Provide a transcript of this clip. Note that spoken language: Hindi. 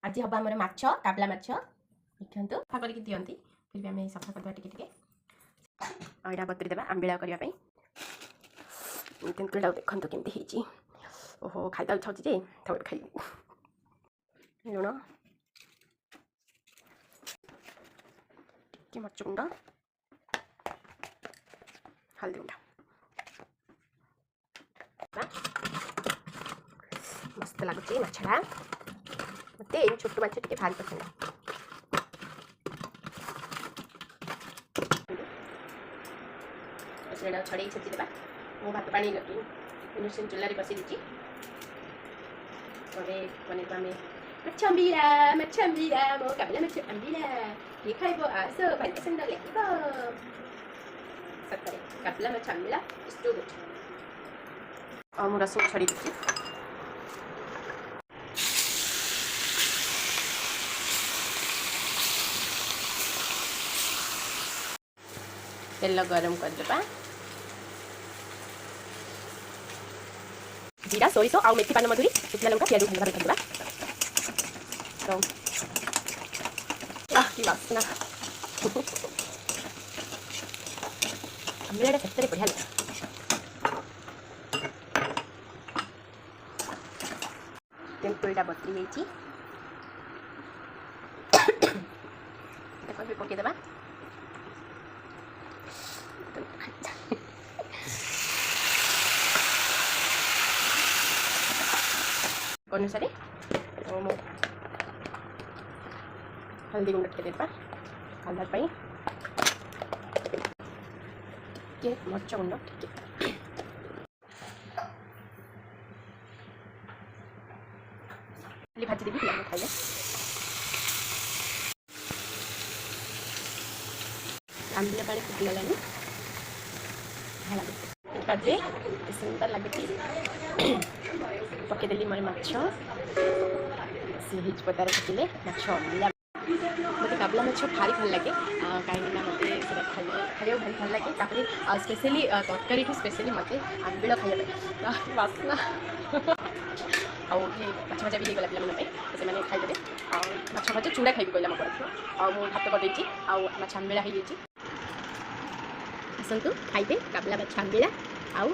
आज हम आम माछ काबला माछ देखते सफा करके दिखती फिर भी आम सफा करवा टे यहाँ बतरी देवा आंबिला करने तेंतुलटा देखो केमती ओहो खाई इच्छा जे थोड़े खाई लुण टे मर्च गुंड हल्दी गुंड मस्त लगुच माछटा मत छोट माछ टे भारी पसंद छड़े छेचिदेवा मो भात पानी इंडक्शन चूल्हे बसई दी बनइबा आम माछ अम्बिला मो काबला माछ अम्बिला ये खाइब आस भारी पसंद लगे सतरे काबला माछ अम्बिला स्टू गुड और मु रसुण छड़ी दी तेल गरम करदेबा जीरा सोरिष आ मेथी पान मधुरी शुखला लंका पियाज भल भाव करदेबा तो कि बासना आंबिलाटा सतरे बढ़िया लगे तेंतुलटा बतरी जाइए पकईदेवा अनुसार हल्दी गुंड टे देवा कलर टे मर्च गुंड टे भाजी देवी पिला खाइए आंबिला पानी फुटिगलानी लगे सुंदर लगे पकईदेली मोर माछ सी पतार पकईले माछ अम्बिला मत काबला माछ भारी भल लगे कहीं मत खाइए भारी भल लगे स्पेशली तरकारी स्पेशली मत आंबिला खाइए बासना आउ माछ भजा भी होगा पे से खाईदे माछ भजा चूड़ा खाइबी कहला मो भात करदे आउ माछ अम्बिला हो आसतु खाइबे काबला माछ अम्बिला आउ